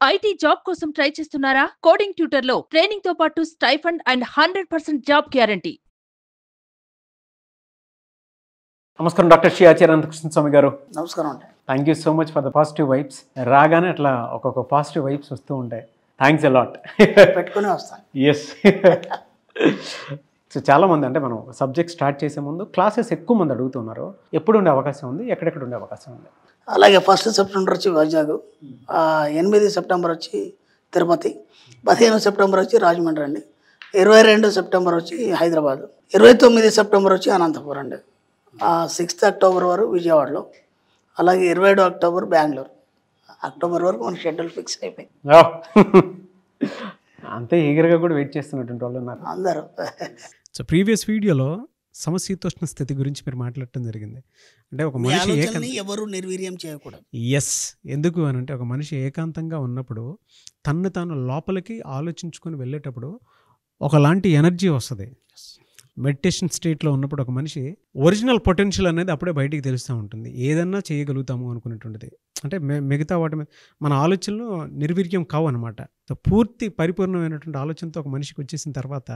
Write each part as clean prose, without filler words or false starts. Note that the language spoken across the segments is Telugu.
ఐటీ జాబ్ కోసం ట్రై చేస్తున్నారా? కోడింగ్ ట్యూటర్లో ట్రైనింగ్ తో పాటు స్టైఫండ్ అండ్ 100% జాబ్ గ్యారంటీ. నమస్కారం డాక్టర్ శ్రీ ఆచార్య అనంతకృష్ణ స్వామి గారు. నమస్కారం అండి. Thank you so much for the positive vibes. రాగానే అట్లా ఒక్కొక్క పాజిటివ్ వైబ్స్ వస్తూ ఉంటాయి. Thanks a lot. పెట్టుకునే వస్తాను. ఎస్. సో చాలామంది అంటే మనం సబ్జెక్ట్ స్టార్ట్ చేసే ముందు క్లాసెస్ ఎక్కువ మంది అడుగుతున్నారు. ఎప్పుడు ఉండే అవకాశం ఉంది, ఎక్కడెక్కడ ఉండే అవకాశం ఉంది? అలాగే 1 సెప్టెంబర్ వచ్చి వైజాగ్, 8 సెప్టెంబర్ వచ్చి తిరుపతి, 15 సెప్టెంబర్ వచ్చి రాజమండ్రి అండి, 22 సెప్టెంబర్ వచ్చి హైదరాబాద్, 29 సెప్టెంబర్ వచ్చి అనంతపురం అండి, 6 అక్టోబర్ వరకు విజయవాడలో, అలాగే 27 అక్టోబర్ బెంగళూరు. అక్టోబర్ వరకు మన షెడ్యూల్ ఫిక్స్ అయిపోయింది. అంతే ఈగర్గా కూడా వెయిట్ చేస్తున్నటువంటి వాళ్ళు ఉన్నారు అందరూ. సో ప్రీవియస్ వీడియోలో సమశీతోష్ణ స్థితి గురించి మీరు మాట్లాడటం జరిగింది. అంటే ఒక మనిషి ఎవరు నిర్వీర్యం చేయకూడదు. ఎస్, ఎందుకు అని అంటే ఒక మనిషి ఏకాంతంగా ఉన్నప్పుడు తన్ను తాను లోపలికి ఆలోచించుకొని వెళ్ళేటప్పుడు ఒకలాంటి ఎనర్జీ వస్తుంది. మెడిటేషన్ స్టేట్లో ఉన్నప్పుడు ఒక మనిషి ఒరిజినల్ పొటెన్షియల్ అనేది అప్పుడే బయటికి తెలుస్తూ ఉంటుంది. ఏదన్నా చేయగలుగుతాము అనుకునేటువంటిది. అంటే మిగతా వాటి మీద మన ఆలోచనలు నిర్వీర్యం కావు అనమాట. పూర్తి పరిపూర్ణమైనటువంటి ఆలోచనతో ఒక మనిషికి వచ్చేసిన తర్వాత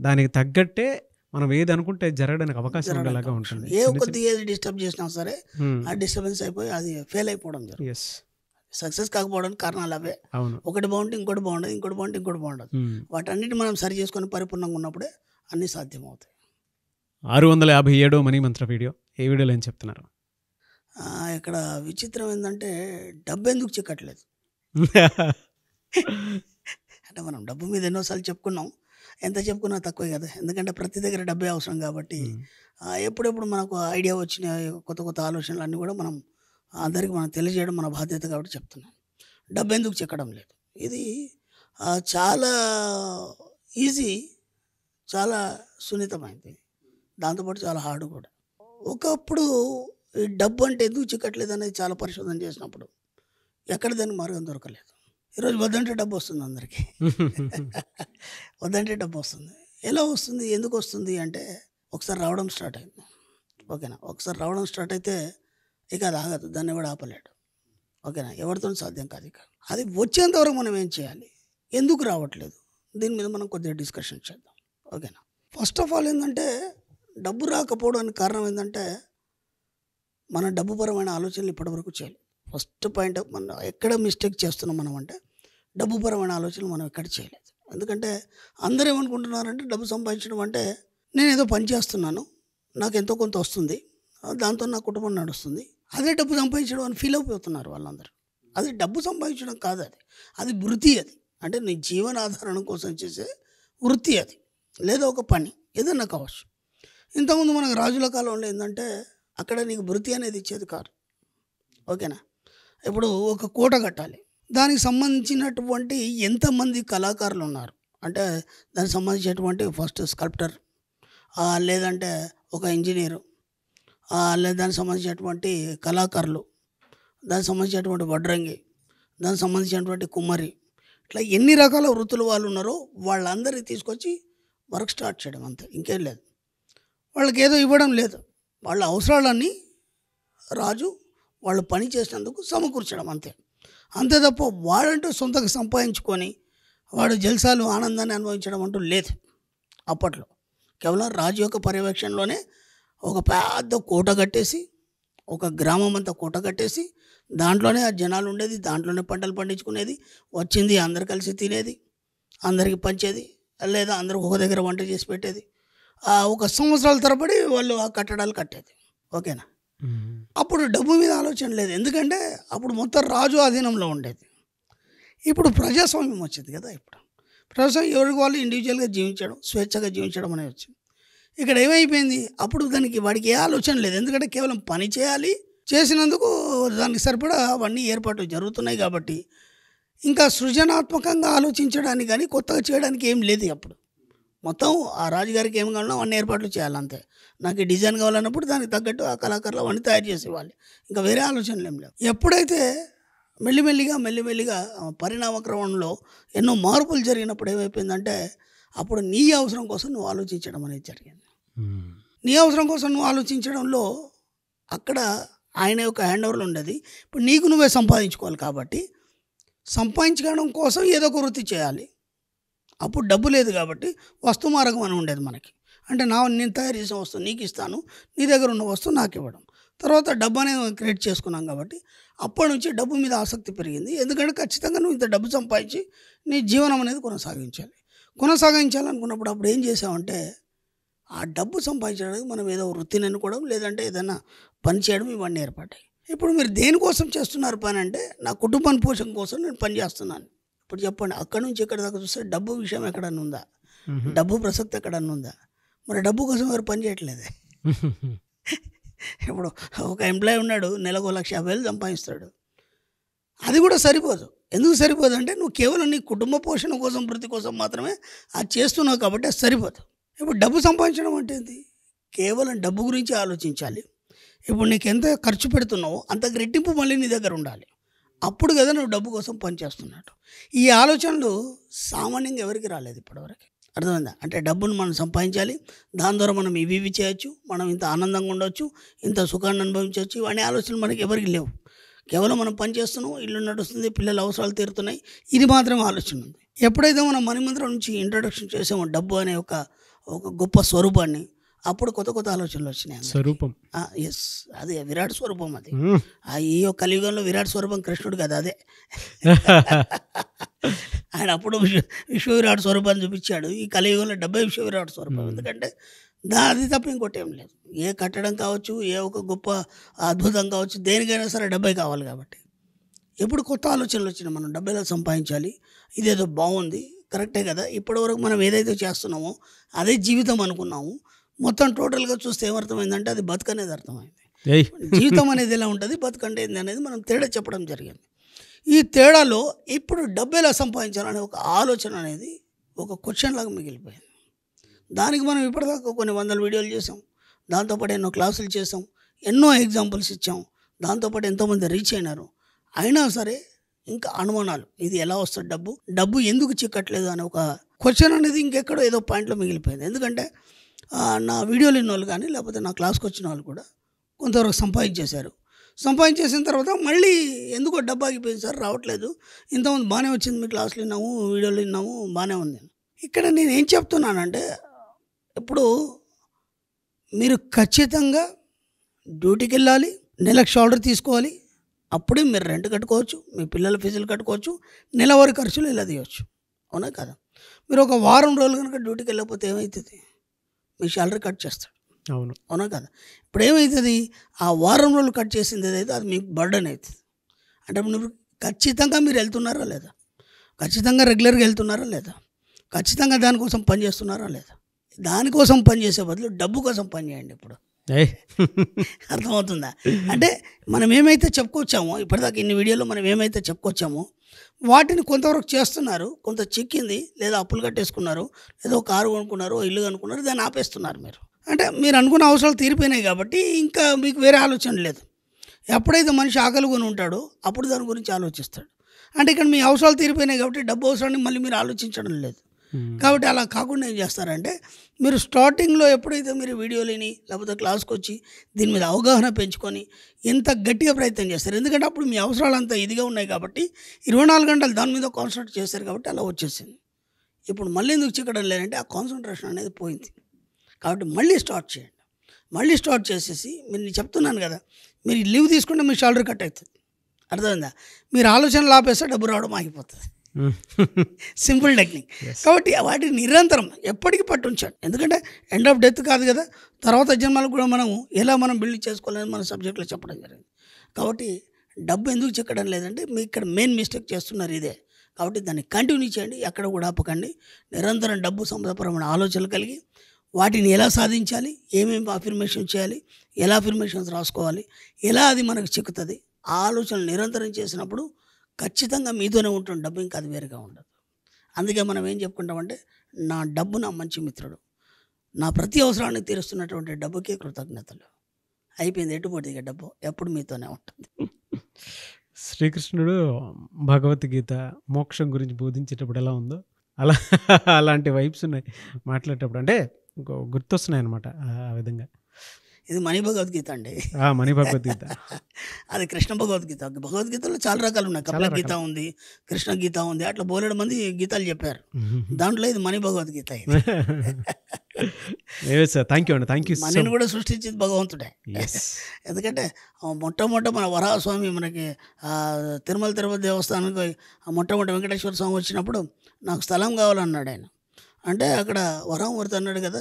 దానికి తగ్గట్టే మనం ఏది అనుకుంటే జరగడానికి అవకాశం ఉండేలాగా ఉంటుంది. ఏ ఒక్కటి ఏది డిస్టర్బ్ చేసినా సరే ఆ డిస్టర్బెన్స్ అయిపోయి అది ఫెయిల్ అయిపోవడం జరుగుతుంది. ఎస్, సక్సెస్ కాకపోవడానికి కారణాలు అవే. అవును. ఒకటి బాగుంటే ఇంకోటి బాగుండదు, ఇంకోటి బాగుంటే ఇంకోటి బాగుండదు. వాటన్నిటి మనం సరి చేసుకొని పరిపూర్ణంగా ఉన్నప్పుడే అన్నీ సాధ్యమవుతాయి. 657 మనీ మంత్ర వీడియో. ఏ వీడియోలో ఏం చెప్తున్నారు? ఇక్కడ విచిత్రం ఏంటంటే డబ్బు ఎందుకు చిక్కట్లేదు. అంటే మనం డబ్బు మీద ఎన్నోసార్లు చెప్పుకున్నాం, ఎంత చెప్పుకున్నా తక్కువే కదా. ఎందుకంటే ప్రతి దగ్గర డబ్బే అవసరం కాబట్టి ఎప్పుడెప్పుడు మనకు ఐడియా వచ్చిన కొత్త కొత్త ఆలోచనలు అన్నీ కూడా మనం అందరికీ మనం తెలియజేయడం మన బాధ్యత కాబట్టి చెప్తున్నాం. డబ్బు ఎందుకు చిక్కడం లేదు, ఇది చాలా ఈజీ, చాలా సున్నితమైనది, దాంతోపాటు చాలా హార్డ్ కూడా. ఒకప్పుడు ఈ డబ్బు అంటే ఎందుకు చిక్కట్లేదు అనేది చాలా పరిశోధన చేసినప్పుడు ఎక్కడ దానికి మార్గం దొరకలేదు. ఈరోజు వద్దంటే డబ్బు వస్తుంది అందరికీ. వద్దంటే డబ్బు వస్తుంది. ఎలా వస్తుంది, ఎందుకు వస్తుంది అంటే ఒకసారి రావడం స్టార్ట్ అయింది. ఓకేనా, ఒకసారి రావడం స్టార్ట్ అయితే ఇక అది ఆగదు, దాన్ని ఎవడు ఆపలేడు. ఓకేనా, ఎవరితో సాధ్యం కాదు. ఇక అది వచ్చేంత వరకు మనం ఏం చేయాలి, ఎందుకు రావట్లేదు, దీని మీద మనం కొద్దిగా డిస్కషన్ చేద్దాం. ఓకేనా, ఫస్ట్ ఆఫ్ ఆల్ ఏంటంటే డబ్బు రాకపోవడానికి కారణం ఏంటంటే మన డబ్బుపరమైన ఆలోచనలు ఇప్పటివరకు చేయలేదు. ఫస్ట్ పాయింట్ మనం ఎక్కడ మిస్టేక్ చేస్తున్నాం మనం అంటే డబ్బుపరమైన ఆలోచనలు మనం ఎక్కడ చేయలేదు. ఎందుకంటే అందరూ ఏమనుకుంటున్నారంటే డబ్బు సంపాదించడం అంటే నేను ఏదో పని చేస్తున్నాను, నాకు ఎంతో కొంత వస్తుంది, దాంతో నా కుటుంబం నడుస్తుంది, అదే డబ్బు సంపాదించడం అని ఫీల్ అయిపోతున్నారు వాళ్ళందరూ. అది డబ్బు సంపాదించడం కాదు, అది వృత్తి. అది అంటే నీ జీవనాధారణ కోసం చేసే వృత్తి, అది లేదా ఒక పని ఏదన్నా కావచ్చు. ఇంతకుముందు మనకు రాజుల కాలంలో ఏంటంటే అక్కడ నీకు వృత్తి అనేది ఇచ్చేది కాదు. ఓకేనా, ఇప్పుడు ఒక కోట కట్టాలి, దానికి సంబంధించినటువంటి ఎంతమంది కళాకారులు ఉన్నారు అంటే దానికి సంబంధించినటువంటి ఫస్ట్ స్కల్ప్టర్, లేదంటే ఒక ఇంజనీరు, లేదా దానికి సంబంధించినటువంటి కళాకారులు, దానికి సంబంధించినటువంటి వడ్రంగి, దానికి సంబంధించినటువంటి కుమ్మరి, ఇట్లా ఎన్ని రకాల వృత్తులు వాళ్ళు ఉన్నారో వాళ్ళందరినీ తీసుకొచ్చి వర్క్ స్టార్ట్ చేయడం, అంతే, ఇంకేం లేదు. వాళ్ళకి ఏదో ఇవ్వడం లేదు, వాళ్ళ అవసరాలన్నీ రాజు వాళ్ళు పని చేసినందుకు సమకూర్చడం, అంతే తప్ప వాడంటూ సొంతంగా సంపాదించుకొని వాడు జల్సాలు ఆనందాన్ని అనుభవించడం అంటూ లేదు అప్పట్లో. కేవలం రాజు యొక్క పర్యవేక్షణలోనే ఒక పెద్ద కోట కట్టేసి, ఒక గ్రామం అంతా కోట కట్టేసి, దాంట్లోనే ఆ జనాలు ఉండేది, దాంట్లోనే పంటలు పండించుకునేది, వచ్చింది అందరు కలిసి తినేది, అందరికి పంచేది, లేదా అందరూ ఒక దగ్గర వంట చేసి పెట్టేది. ఒక సంవత్సరాల తరబడి వాళ్ళు ఆ కట్టడాలు కట్టేది. ఓకేనా, అప్పుడు డబ్బు మీద ఆలోచన లేదు, ఎందుకంటే అప్పుడు మొత్తం రాజు అధీనంలో ఉండేది. ఇప్పుడు ప్రజాస్వామ్యం వచ్చింది కదా. ఇప్పుడు ప్రజాస్వామ్యం ఎవరికి వాళ్ళు ఇండివిజువల్గా జీవించడం, స్వేచ్ఛగా జీవించడం అనేది వచ్చింది. ఇక్కడ ఏమైపోయింది, అప్పుడు వాడికి ఏ ఆలోచన లేదు, ఎందుకంటే కేవలం పని చేయాలి, చేసినందుకు దానికి సరిపడా అవన్నీ ఏర్పాట్లు జరుగుతున్నాయి కాబట్టి ఇంకా సృజనాత్మకంగా ఆలోచించడానికి కానీ కొత్తగా చేయడానికి ఏం లేదు. అప్పుడు మొత్తం ఆ రాజుగారికి ఏం కావాలన్నా అవన్నీ ఏర్పాట్లు చేయాలంతే. నాకు ఈ డిజైన్ కావాలన్నప్పుడు దానికి తగ్గట్టు ఆ కళాకారులు అవన్నీ తయారు చేసేవాళ్ళు, ఇంకా వేరే ఆలోచనలు ఏం లేవు. ఎప్పుడైతే మెల్లిమెల్లిగా పరిణామ క్రమంలో ఎన్నో మార్పులు జరిగినప్పుడు ఏమైపోయిందంటే అప్పుడు నీ అవసరం కోసం నువ్వు ఆలోచించడం అనేది జరిగింది. నీ అవసరం కోసం నువ్వు ఆలోచించడంలో అక్కడ ఆయన యొక్క హ్యాండ్ ఓవర్లో ఉండేది. ఇప్పుడు నీకు నువ్వే సంపాదించుకోవాలి కాబట్టి సంపాదించుకోవడం కోసం ఏదో ఒక వృత్తి చేయాలి. అప్పుడు డబ్బు లేదు కాబట్టి వస్తు మార్గం అని ఉండేది మనకి. అంటే నేను తయారు చేసిన వస్తువు నీకు ఇస్తాను, నీ దగ్గర ఉన్న వస్తువు నాకు ఇవ్వడం. తర్వాత డబ్బు అనేది మనం క్రియేట్ చేసుకున్నాం కాబట్టి అప్పటి నుంచి డబ్బు మీద ఆసక్తి పెరిగింది. ఎందుకంటే ఖచ్చితంగా నువ్వు ఇంత డబ్బు సంపాదించి నీ జీవనం అనేది కొనసాగించాలనుకున్నప్పుడు అప్పుడు ఏం చేసామంటే ఆ డబ్బు సంపాదించడానికి మనం ఏదో వృత్తిని అనుకోవడం, లేదంటే ఏదైనా పని చేయడం, ఇవన్నీ ఏర్పడ్డాయి. ఇప్పుడు మీరు దేనికోసం చేస్తున్నారు పని అంటే నా కుటుంబం పోషణ కోసం నేను పని చేస్తున్నాను. ఇప్పుడు చెప్పండి, అక్కడి నుంచి ఇక్కడ దాకా చూస్తే డబ్బు విషయం ఎక్కడన్నా ఉందా? డబ్బు ప్రసక్తి ఎక్కడన్నా ఉందా? మరి డబ్బు కోసం ఎవరు పని చేయట్లేదే. ఇప్పుడు ఒక ఎంప్లాయీ ఉన్నాడు, నెలకు 1,50,000 సంపాదిస్తాడు. అది కూడా సరిపోదు. ఎందుకు సరిపోదు అంటే నువ్వు కేవలం నీ కుటుంబ పోషణ కోసం, వృత్తి కోసం మాత్రమే అది చేస్తున్నావు కాబట్టి అది సరిపోదు. ఇప్పుడు డబ్బు సంపాదించడం అంటే ఏంటి? కేవలం డబ్బు గురించి ఆలోచించాలి. ఇప్పుడు నీకు ఎంత ఖర్చు పెడుతున్నావో అంతకు రెట్టింపు మళ్ళీ నీ దగ్గర ఉండాలి. అప్పుడు కదా నువ్వు డబ్బు కోసం పనిచేస్తున్నట్టు. ఈ ఆలోచనలు సామాన్యంగా ఎవరికి రాలేదు ఇప్పటివరకు. అర్థమైందా? అంటే డబ్బును మనం సంపాదించాలి, దాని ద్వారా మనం ఇవి చేయొచ్చు, మనం ఇంత ఆనందంగా ఉండొచ్చు, ఇంత సుఖాన్ని అనుభవించవచ్చు, ఇవన్నీ ఆలోచనలు మనకి ఎవరికి లేవు. కేవలం మనం పని చేస్తున్నాం, ఇల్లు నడుస్తుంది, పిల్లల అవసరాలు తీరుతున్నాయి, ఇది మాత్రమే ఆలోచన ఉంది. ఎప్పుడైతే మనం మణిమంత్రం నుంచి ఇంట్రొడక్షన్ చేసామో డబ్బు అనే ఒక గొప్ప స్వరూపాన్ని, అప్పుడు కొత్త ఆలోచనలు వచ్చినాయి. స్వరూపం, ఎస్, అది విరాట్ స్వరూపం. అది ఈ యొక్క కలియుగంలో విరాట్ స్వరూపం కృష్ణుడు కదా, అదే ఆయన అప్పుడు విశ్వ విరాట్ స్వరూపాన్ని చూపించాడు. ఈ కలియుగంలో డబ్బే విశ్వ విరాట్ స్వరూపం. ఎందుకంటే అది తప్ప ఇంకోటి ఏం లేదు. ఏ కట్టడం కావచ్చు, ఏ ఒక గొప్ప అద్భుతం కావచ్చు, దేనికైనా సరే డబ్బే కావాలి. కాబట్టి ఎప్పుడు కొత్త ఆలోచనలు వచ్చినాయి, మనం డబ్బేలా సంపాదించాలి, ఇదేదో బాగుంది, కరెక్టే కదా, ఇప్పటివరకు మనం ఏదైతే చేస్తున్నామో అదే జీవితం అనుకున్నాము. మొత్తం టోటల్గా చూస్తే ఏమర్థమైందంటే అది బతుకనేది అర్థమైంది. జీవితం అనేది ఎలా ఉంటుంది, బతుకంటే ఏంది అనేది మనం తేడా చెప్పడం జరిగింది. ఈ తేడాలో ఇప్పుడు డబ్బు ఎలా సంపాదించాలనే ఒక ఆలోచన అనేది ఒక క్వశ్చన్ లాగా మిగిలిపోయింది. దానికి మనం ఇప్పటిదాకా కొన్ని 100 వీడియోలు చేసాం, దాంతోపాటు ఎన్నో క్లాసులు చేసాం, ఎన్నో ఎగ్జాంపుల్స్ ఇచ్చాం, దాంతోపాటు ఎంతోమంది రీచ్ అయినారు. అయినా సరే ఇంకా అనుమానాలు, ఇది ఎలా వస్తుంది, డబ్బు ఎందుకు చిక్కట్లేదు అనే ఒక క్వశ్చన్ అనేది ఇంకెక్కడో ఏదో పాయింట్లో మిగిలిపోయింది. ఎందుకంటే నా వీడియోలు విన్న వాళ్ళు కానీ, లేకపోతే నా క్లాస్కి వచ్చిన వాళ్ళు కూడా కొంతవరకు సంపాదించేసిన తర్వాత మళ్ళీ ఎందుకో డబ్బు ఆగిపోయింది సార్, రావట్లేదు, ఇంతమంది బాగానే వచ్చింది, మీ క్లాసులు విన్నాము, వీడియోలు విన్నాము, బాగానే ఉంది. ఇక్కడ నేను ఏం చెప్తున్నానంటే, ఇప్పుడు మీరు ఖచ్చితంగా డ్యూటీకి వెళ్ళాలి, నెలకు షోల్డర్ తీసుకోవాలి, అప్పుడే మీరు రెంట్ కట్టుకోవచ్చు, మీ పిల్లల ఫీజులు కట్టుకోవచ్చు, నెలవారీ ఖర్చులు ఇలా తీయవచ్చు. అవునా కదా? మీరు ఒక వారం రోజులు కనుక డ్యూటీకి వెళ్ళకపోతే ఏమవుతుంది? మీ శాలరీ కట్ చేస్తాడు. అవునా కదా? ఇప్పుడు ఏమవుతుంది, ఆ వారం రోజులు కట్ చేసింది ఏదైతే అది మీకు బర్డన్ అవుతుంది. అంటే మీరు ఖచ్చితంగా మీరు వెళ్తున్నారా లేదా, ఖచ్చితంగా రెగ్యులర్గా వెళ్తున్నారా లేదా, ఖచ్చితంగా దానికోసం పని చేస్తున్నారా లేదా? దానికోసం పని చేసే బదులు డబ్బు కోసం పని చేయండి. ఇప్పుడు అర్థమవుతుందా? అంటే మనం ఏమైతే చెప్పుకొచ్చామో ఇప్పటిదాకా ఇన్ని వీడియోలో మనం ఏమైతే చెప్పుకొచ్చామో వాటిని కొంతవరకు చేస్తున్నారు, కొంత చిక్కింది, లేదా అప్పులు కట్టేసుకున్నారు, లేదా కారు కొనుక్కున్నారు, ఇల్లు కొనుక్కున్నారు, దాన్ని ఆపేస్తున్నారు. మీరు అంటే మీరు అనుకున్న అవసరాలు తీరిపోయినాయి కాబట్టి ఇంకా మీకు వేరే ఆలోచన లేదు. ఎప్పుడైతే మనిషి ఆకలి కొని ఉంటాడో అప్పుడు దాని గురించి ఆలోచిస్తాడు. అంటే ఇక్కడ మీ అవసరాలు తీరిపోయినాయి కాబట్టి డబ్బు అవసరాన్ని మళ్ళీ మీరు ఆలోచించడం లేదు. కాబట్టి అలా కాకుండా ఏం చేస్తారంటే, మీరు స్టార్టింగ్లో ఎప్పుడైతే మీరు వీడియోలని లేకపోతే క్లాస్కి వచ్చి దీని మీద అవగాహన పెంచుకొని ఎంత గట్టిగా ప్రయత్నం చేస్తారు, ఎందుకంటే అప్పుడు మీ అవసరాలు అంతా ఇదిగా ఉన్నాయి కాబట్టి 24 గంటలు దాని మీద కాన్సన్ట్రేట్ చేశారు కాబట్టి అలా వచ్చేసింది. ఇప్పుడు మళ్ళీ ఎందుకు చిక్కడం లేదంటే ఆ కాన్సన్ట్రేషన్ అనేది పోయింది. కాబట్టి మళ్ళీ స్టార్ట్ చేయండి. మళ్ళీ స్టార్ట్ చేసేసి నేను చెప్తున్నాను కదా, మీరు లీవ్ తీసుకుంటే మీ శాలరీ కట్ అవుతుంది. అర్థమైందా? మీరు ఆలోచనలు ఆపేస్తే డబ్బు రావడం ఆగిపోతుంది. Simple technique. కాబట్టి వాటిని నిరంతరం ఎప్పటికీ పట్టుంచాడు. ఎందుకంటే ఎండ్ ఆఫ్ డెత్ కాదు కదా, తర్వాత జన్మలకు కూడా మనం బిల్డ్ చేసుకోవాలని మన సబ్జెక్ట్లో చెప్పడం జరిగింది. కాబట్టి డబ్బు ఎందుకు చెక్కడం లేదంటే మీ ఇక్కడ మెయిన్ మిస్టేక్ చేస్తున్నారు ఇదే. కాబట్టి దాన్ని కంటిన్యూ చేయండి, ఎక్కడ కూడా ఆపకండి. నిరంతరం డబ్బు సంపదపరమైన ఆలోచనలు కలిగి వాటిని ఎలా సాధించాలి, ఏమేమి అఫర్మేషన్ చేయాలి, ఎలా అఫర్మేషన్స్ రాసుకోవాలి, ఎలా అది మనకు చిక్కుతుంది, ఆ ఆలోచనలు నిరంతరం చేసినప్పుడు ఖచ్చితంగా మీతోనే ఉంటుంది డబ్బు, ఇంకా అది వేరుగా ఉండదు. అందుకే మనం ఏం చెప్పుకుంటామంటే, నా డబ్బు నా మంచి మిత్రుడు, నా ప్రతి అవసరాన్ని తీరుస్తున్నటువంటి డబ్బుకే కృతజ్ఞతలు. అయిపోయింది, ఎటుపోతే ఇక డబ్బు ఎప్పుడు మీతోనే ఉంటుంది. శ్రీకృష్ణుడు భగవద్గీత మోక్షం గురించి బోధించేటప్పుడు ఎలా ఉందో అలాంటి వైబ్స్ ఉన్నాయి మాట్లాడేటప్పుడు. అంటే గుర్తొస్తున్నాయి అన్నమాట ఆ విధంగా. ఇది మణి భగవద్గీత అండి. మణి భగవద్గీత. అది కృష్ణ భగవద్గీత. భగవద్గీతలో చాలా రకాలు ఉన్నాయి. కపిల గీత ఉంది, కృష్ణ గీత ఉంది, అట్లా బోలెడు మంది గీతాలు చెప్పారు. దాంట్లో ఇది మణి భగవద్గీత. సార్ థ్యాంక్ యూ అండి, థ్యాంక్ యూ. మనని కూడా సృష్టించింది భగవంతుడే. ఎందుకంటే మొట్టమొదట మన వరాహస్వామి మనకి తిరుమల తిరుపతి దేవస్థానానికి మొట్టమొదటి వెంకటేశ్వర స్వామి వచ్చినప్పుడు నాకు స్థలం కావాలన్నాడు ఆయన. అంటే అక్కడ వరాహమూర్తి అన్నాడు కదా,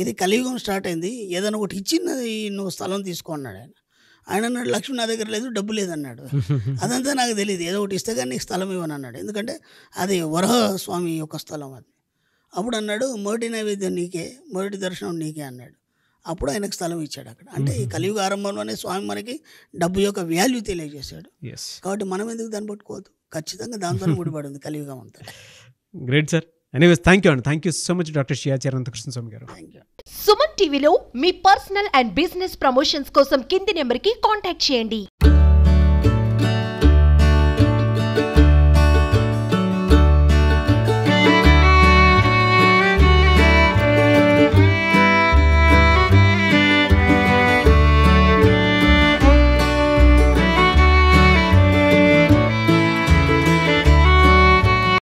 ఇది కలియుగం స్టార్ట్ అయింది, ఏదైనా ఒకటి ఇచ్చినది నువ్వు స్థలం తీసుకో అన్నాడు ఆయన. ఆయన అన్నాడు లక్ష్మి నా దగ్గర లేదు, డబ్బు లేదన్నాడు. అదంతా నాకు తెలియదు, ఏదో ఒకటి ఇస్తే కానీ నీకు స్థలం ఇవ్వను అన్నాడు. ఎందుకంటే అది వరాహస్వామి యొక్క స్థలం అది. అప్పుడు అన్నాడు మొదటి నైవేద్యం నీకే, మొదటి దర్శనం నీకే అన్నాడు. అప్పుడు ఆయనకు స్థలం ఇచ్చాడు అక్కడ. అంటే ఈ కలియుగ ఆరంభంలోనే స్వామి మనకి డబ్బు యొక్క వాల్యూ తెలియజేశాడు. కాబట్టి మనం ఎందుకు దాన్ని పట్టుకోవద్దు, ఖచ్చితంగా దాంతో ముడిపడి ఉంది కలియుగం అంతా. Great sir. Anyways thank you అండి, thank you so much doctor Sriyacharya Anantakrishna Swami గారు. Thank you. సుమన్ టీవీలో మీ పర్సనల్ అండ్ బిజినెస్ ప్రమోషన్స్ కోసం కింది నెంబర్కి కాంటాక్ట్ చేయండి.